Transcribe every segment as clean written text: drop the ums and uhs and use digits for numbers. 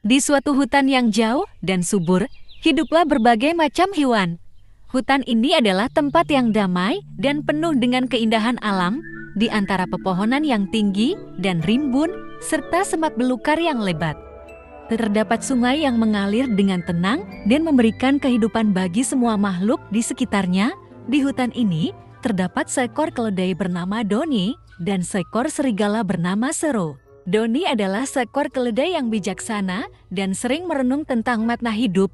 Di suatu hutan yang jauh dan subur, hiduplah berbagai macam hewan. Hutan ini adalah tempat yang damai dan penuh dengan keindahan alam, di antara pepohonan yang tinggi dan rimbun, serta semak belukar yang lebat. Terdapat sungai yang mengalir dengan tenang dan memberikan kehidupan bagi semua makhluk di sekitarnya. Di hutan ini, terdapat seekor keledai bernama Doni dan seekor serigala bernama Sero. Doni adalah seekor keledai yang bijaksana dan sering merenung tentang makna hidup.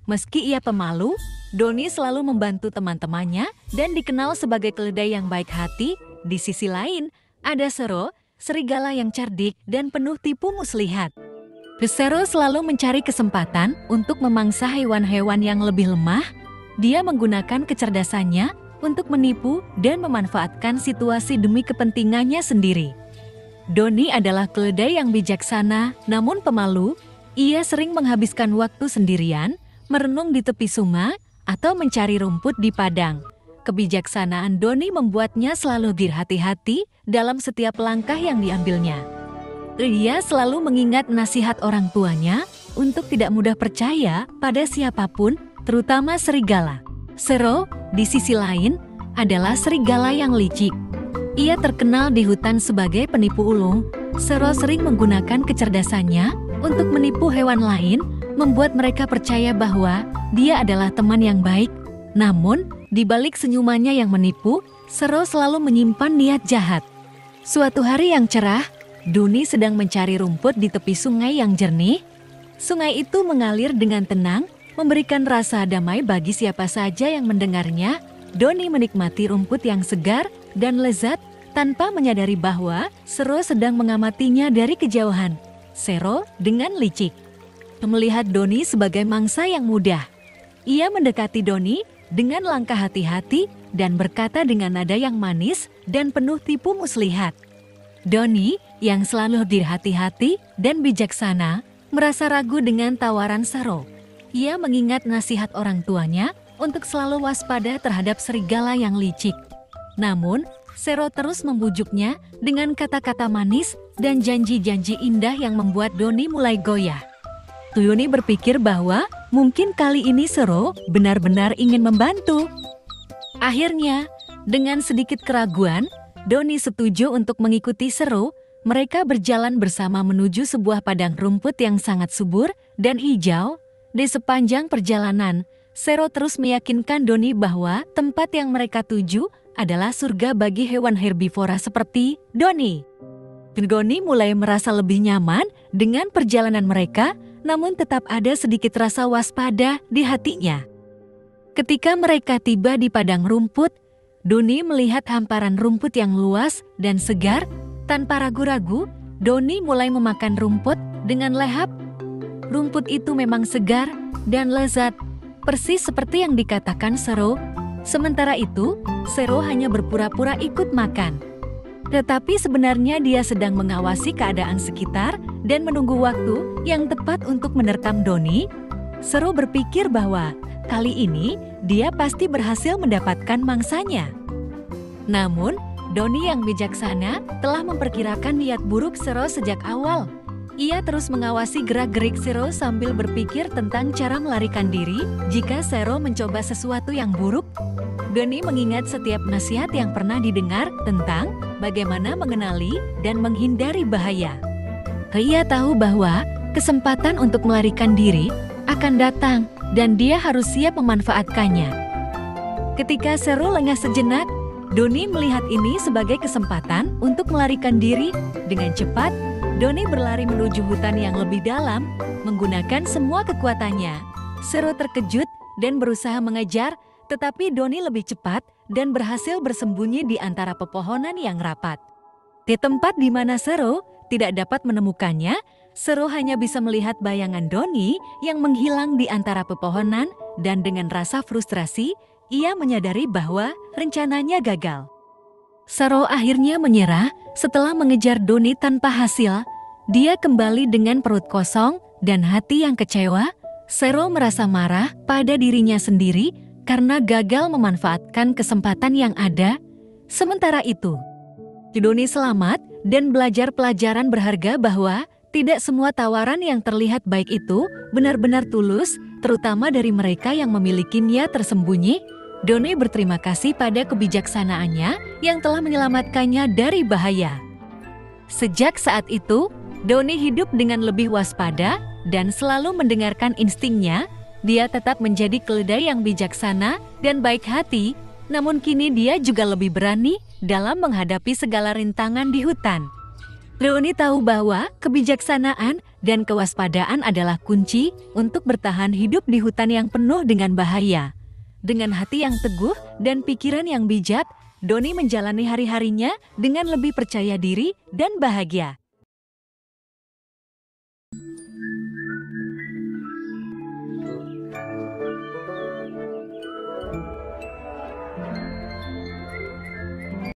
Meski ia pemalu, Doni selalu membantu teman-temannya dan dikenal sebagai keledai yang baik hati. Di sisi lain, ada Sero, serigala yang cerdik dan penuh tipu muslihat. Sero selalu mencari kesempatan untuk memangsa hewan-hewan yang lebih lemah. Dia menggunakan kecerdasannya untuk menipu dan memanfaatkan situasi demi kepentingannya sendiri. Doni adalah keledai yang bijaksana namun pemalu. Ia sering menghabiskan waktu sendirian, merenung di tepi sungai, atau mencari rumput di padang. Kebijaksanaan Doni membuatnya selalu berhati-hati dalam setiap langkah yang diambilnya. Ia selalu mengingat nasihat orang tuanya untuk tidak mudah percaya pada siapapun, terutama serigala. Sero, di sisi lain, adalah serigala yang licik. Ia terkenal di hutan sebagai penipu ulung. Sero sering menggunakan kecerdasannya untuk menipu hewan lain, membuat mereka percaya bahwa dia adalah teman yang baik. Namun, di balik senyumannya yang menipu, Sero selalu menyimpan niat jahat. Suatu hari yang cerah, Doni sedang mencari rumput di tepi sungai yang jernih. Sungai itu mengalir dengan tenang, memberikan rasa damai bagi siapa saja yang mendengarnya. Doni menikmati rumput yang segar dan lezat tanpa menyadari bahwa Sero sedang mengamatinya dari kejauhan. Sero dengan licik melihat Doni sebagai mangsa yang mudah. Ia mendekati Doni dengan langkah hati-hati dan berkata dengan nada yang manis dan penuh tipu muslihat. Doni yang selalu berhati-hati dan bijaksana merasa ragu dengan tawaran Sero. Ia mengingat nasihat orang tuanya untuk selalu waspada terhadap serigala yang licik. Namun, Sero terus membujuknya dengan kata-kata manis dan janji-janji indah yang membuat Doni mulai goyah. Doni berpikir bahwa mungkin kali ini Sero benar-benar ingin membantu. Akhirnya, dengan sedikit keraguan, Doni setuju untuk mengikuti Sero. Mereka berjalan bersama menuju sebuah padang rumput yang sangat subur dan hijau. Di sepanjang perjalanan, Sero terus meyakinkan Doni bahwa tempat yang mereka tuju adalah surga bagi hewan herbivora seperti Doni. Doni mulai merasa lebih nyaman dengan perjalanan mereka, namun tetap ada sedikit rasa waspada di hatinya. Ketika mereka tiba di padang rumput, Doni melihat hamparan rumput yang luas dan segar. Tanpa ragu-ragu, Doni mulai memakan rumput dengan lahap. Rumput itu memang segar dan lezat, persis seperti yang dikatakan Sero. Sementara itu, Sero hanya berpura-pura ikut makan. Tetapi sebenarnya dia sedang mengawasi keadaan sekitar dan menunggu waktu yang tepat untuk menerkam Doni. Sero berpikir bahwa kali ini dia pasti berhasil mendapatkan mangsanya. Namun, Doni yang bijaksana telah memperkirakan niat buruk Sero sejak awal. Ia terus mengawasi gerak-gerik Sero sambil berpikir tentang cara melarikan diri jika Sero mencoba sesuatu yang buruk. Doni mengingat setiap nasihat yang pernah didengar tentang bagaimana mengenali dan menghindari bahaya. Ia tahu bahwa kesempatan untuk melarikan diri akan datang dan dia harus siap memanfaatkannya. Ketika Sero lengah sejenak, Doni melihat ini sebagai kesempatan untuk melarikan diri. Dengan cepat, Doni berlari menuju hutan yang lebih dalam, menggunakan semua kekuatannya. Sero terkejut dan berusaha mengejar, tetapi Doni lebih cepat dan berhasil bersembunyi di antara pepohonan yang rapat. Di tempat di mana Sero tidak dapat menemukannya, Sero hanya bisa melihat bayangan Doni yang menghilang di antara pepohonan, dan dengan rasa frustrasi, ia menyadari bahwa rencananya gagal. Sero akhirnya menyerah setelah mengejar Doni tanpa hasil. Dia kembali dengan perut kosong dan hati yang kecewa. Sero merasa marah pada dirinya sendiri karena gagal memanfaatkan kesempatan yang ada. Sementara itu, Doni selamat dan belajar pelajaran berharga bahwa Tidak semua tawaran yang terlihat baik itu benar-benar tulus, terutama dari mereka yang memiliki niat tersembunyi. Doni berterima kasih pada kebijaksanaannya yang telah menyelamatkannya dari bahaya. Sejak saat itu, Doni hidup dengan lebih waspada dan selalu mendengarkan instingnya. Dia tetap menjadi keledai yang bijaksana dan baik hati, namun kini dia juga lebih berani dalam menghadapi segala rintangan di hutan. Doni tahu bahwa kebijaksanaan dan kewaspadaan adalah kunci untuk bertahan hidup di hutan yang penuh dengan bahaya. Dengan hati yang teguh dan pikiran yang bijak, Doni menjalani hari-harinya dengan lebih percaya diri dan bahagia.